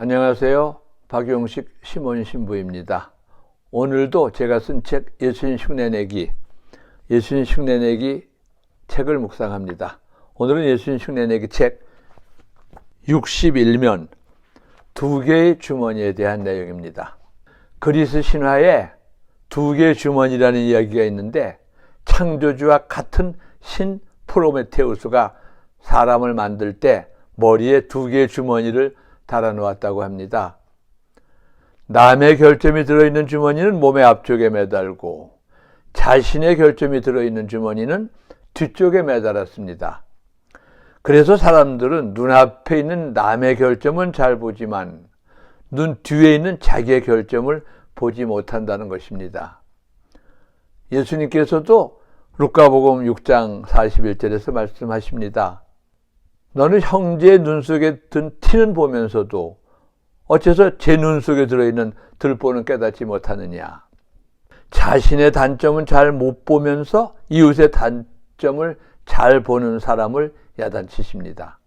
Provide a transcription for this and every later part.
안녕하세요. 박용식 시몬신부입니다. 오늘도 제가 쓴 책 예수님 흉내내기 책을 묵상합니다. 오늘은 예수님 흉내내기 책 61면 두 개의 주머니에 대한 내용입니다. 그리스 신화에 두 개의 주머니라는 이야기가 있는데, 창조주와 같은 신 프로메테우스가 사람을 만들 때 머리에 두 개의 주머니를 달아놓았다고 합니다. 남의 결점이 들어있는 주머니는 몸의 앞쪽에 매달고, 자신의 결점이 들어있는 주머니는 뒤쪽에 매달았습니다. 그래서 사람들은 눈앞에 있는 남의 결점은 잘 보지만 눈 뒤에 있는 자기의 결점을 보지 못한다는 것입니다. 예수님께서도 루카복음 6장 41절에서 말씀하십니다. 너는 형제의 눈 속에 든 티는 보면서도 어째서 제 눈 속에 들어있는 들보는 깨닫지 못하느냐. 자신의 단점은 잘 못 보면서 이웃의 단점을 잘 보는 사람을 야단치십니다.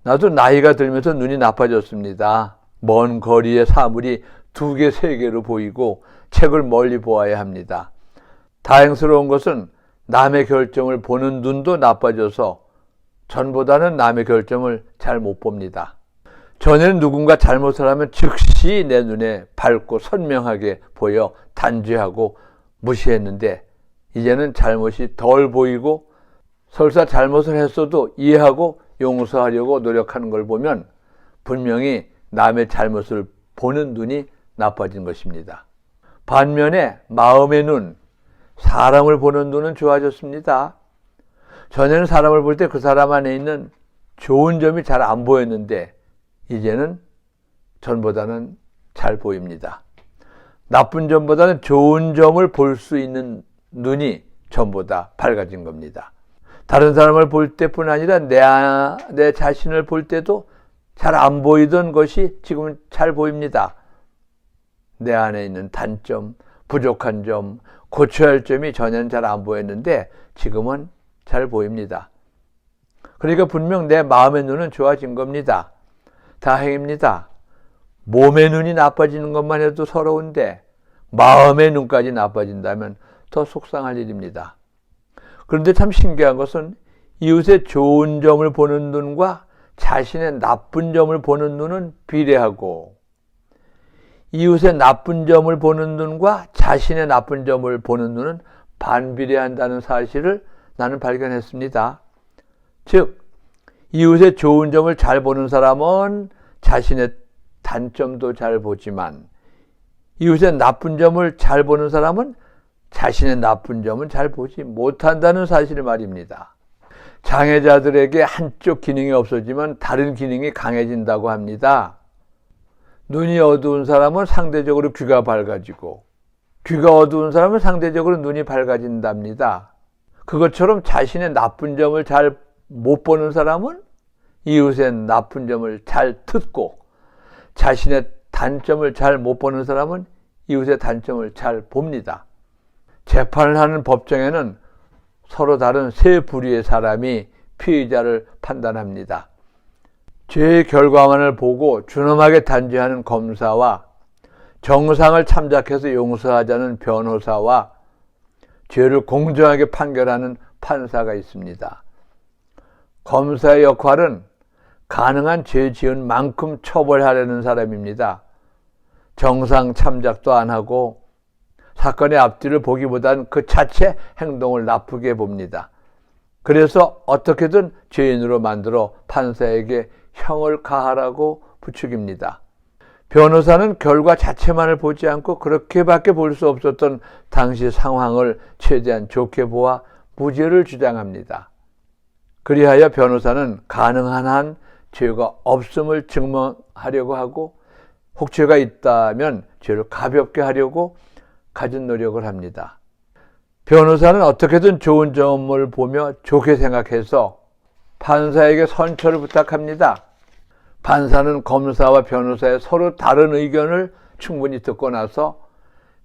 나도 나이가 들면서 눈이 나빠졌습니다. 먼 거리의 사물이 두 개, 세 개로 보이고 책을 멀리 보아야 합니다. 다행스러운 것은 남의 결점을 보는 눈도 나빠져서 전보다는 남의 결점을 잘 못 봅니다. 전에는 누군가 잘못을 하면 즉시 내 눈에 밝고 선명하게 보여 단죄하고 무시했는데, 이제는 잘못이 덜 보이고 설사 잘못을 했어도 이해하고 용서하려고 노력하는 걸 보면 분명히 남의 잘못을 보는 눈이 나빠진 것입니다. 반면에 마음의 눈, 사람을 보는 눈은 좋아졌습니다. 전에는 사람을 볼 때 그 사람 안에 있는 좋은 점이 잘 안 보였는데, 이제는 전보다는 잘 보입니다. 나쁜 점보다는 좋은 점을 볼 수 있는 눈이 전보다 밝아진 겁니다. 다른 사람을 볼 때뿐 아니라 내 자신을 볼 때도 잘 안 보이던 것이 지금은 잘 보입니다. 내 안에 있는 단점, 부족한 점, 고쳐야 할 점이 전에는 잘 안 보였는데 지금은 잘 보입니다. 그러니까 분명 내 마음의 눈은 좋아진 겁니다. 다행입니다. 몸의 눈이 나빠지는 것만 해도 서러운데 마음의 눈까지 나빠진다면 더 속상할 일입니다. 그런데 참 신기한 것은 이웃의 좋은 점을 보는 눈과 자신의 나쁜 점을 보는 눈은 비례하고, 이웃의 나쁜 점을 보는 눈과 자신의 나쁜 점을 보는 눈은 반비례한다는 사실을 나는 발견했습니다. 즉, 이웃의 좋은 점을 잘 보는 사람은 자신의 단점도 잘 보지만, 이웃의 나쁜 점을 잘 보는 사람은 자신의 나쁜 점은 잘 보지 못한다는 사실을 말입니다. 장애자들에게 한쪽 기능이 없어지면 다른 기능이 강해진다고 합니다. 눈이 어두운 사람은 상대적으로 귀가 밝아지고, 귀가 어두운 사람은 상대적으로 눈이 밝아진답니다. 그것처럼 자신의 나쁜 점을 잘 못 보는 사람은 이웃의 나쁜 점을 잘 듣고, 자신의 단점을 잘 못 보는 사람은 이웃의 단점을 잘 봅니다. 재판을 하는 법정에는 서로 다른 세 부류의 사람이 피의자를 판단합니다. 죄의 결과만을 보고 준엄하게 단죄하는 검사와, 정상을 참작해서 용서하자는 변호사와, 죄를 공정하게 판결하는 판사가 있습니다. 검사의 역할은 가능한 죄 지은 만큼 처벌하려는 사람입니다. 정상 참작도 안 하고 사건의 앞뒤를 보기보다는 그 자체 행동을 나쁘게 봅니다. 그래서 어떻게든 죄인으로 만들어 판사에게 형을 가하라고 부추깁니다. 변호사는 결과 자체만을 보지 않고 그렇게밖에 볼 수 없었던 당시 상황을 최대한 좋게 보아 무죄를 주장합니다. 그리하여 변호사는 가능한 한 죄가 없음을 증명하려고 하고, 혹 죄가 있다면 죄를 가볍게 하려고 가진 노력을 합니다. 변호사는 어떻게든 좋은 점을 보며 좋게 생각해서 판사에게 선처를 부탁합니다. 판사는 검사와 변호사의 서로 다른 의견을 충분히 듣고 나서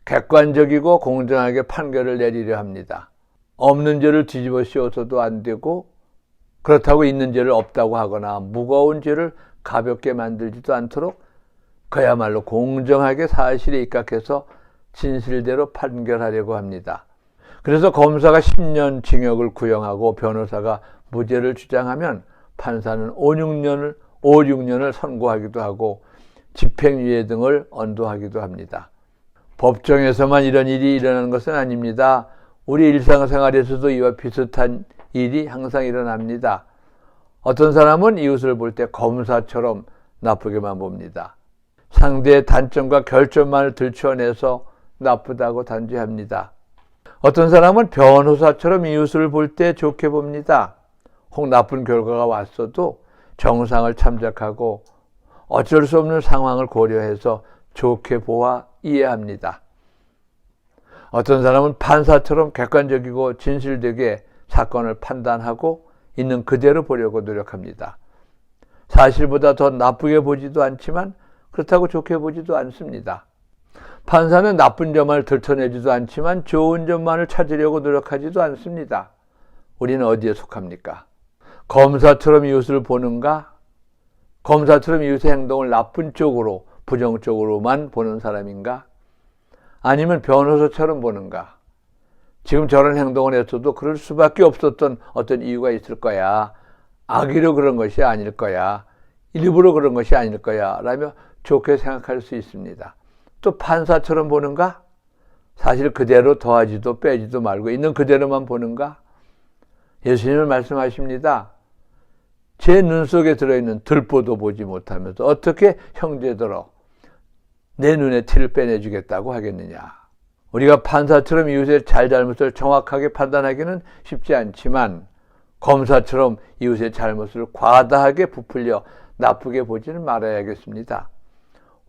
객관적이고 공정하게 판결을 내리려 합니다. 없는 죄를 뒤집어 씌워서도 안 되고, 그렇다고 있는 죄를 없다고 하거나 무거운 죄를 가볍게 만들지도 않도록 그야말로 공정하게 사실에 입각해서 진실대로 판결하려고 합니다. 그래서 검사가 10년 징역을 구형하고 변호사가 무죄를 주장하면 판사는 5, 6년을 선고하기도 하고 집행유예 등을 언도하기도 합니다. 법정에서만 이런 일이 일어나는 것은 아닙니다. 우리 일상생활에서도 이와 비슷한 일이 항상 일어납니다. 어떤 사람은 이웃을 볼 때 검사처럼 나쁘게만 봅니다. 상대의 단점과 결점만을 들춰내서 나쁘다고 단죄합니다. 어떤 사람은 변호사처럼 이웃을 볼 때 좋게 봅니다. 혹 나쁜 결과가 왔어도 정상을 참작하고 어쩔 수 없는 상황을 고려해서 좋게 보아 이해합니다. 어떤 사람은 판사처럼 객관적이고 진실되게 사건을 판단하고 있는 그대로 보려고 노력합니다. 사실보다 더 나쁘게 보지도 않지만 그렇다고 좋게 보지도 않습니다. 판사는 나쁜 점을 들춰내지도 않지만 좋은 점만을 찾으려고 노력하지도 않습니다. 우리는 어디에 속합니까? 검사처럼 이웃을 보는가? 검사처럼 이웃의 행동을 나쁜 쪽으로, 부정적으로만 보는 사람인가? 아니면 변호사처럼 보는가? 지금 저런 행동을 했어도 그럴 수밖에 없었던 어떤 이유가 있을 거야. 악의로 그런 것이 아닐 거야. 일부러 그런 것이 아닐 거야. 라며 좋게 생각할 수 있습니다. 또 판사처럼 보는가? 사실 그대로 더하지도 빼지도 말고 있는 그대로만 보는가? 예수님은 말씀하십니다. 제 눈 속에 들어있는 들보도 보지 못하면서 어떻게 형제더러 내 눈에 티를 빼내주겠다고 하겠느냐. 우리가 판사처럼 이웃의 잘잘못을 정확하게 판단하기는 쉽지 않지만 검사처럼 이웃의 잘못을 과다하게 부풀려 나쁘게 보지는 말아야겠습니다.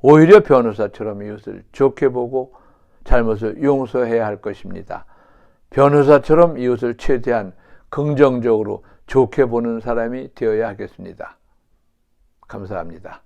오히려 변호사처럼 이웃을 좋게 보고 잘못을 용서해야 할 것입니다. 변호사처럼 이웃을 최대한 긍정적으로 좋게 보는 사람이 되어야 하겠습니다. 감사합니다.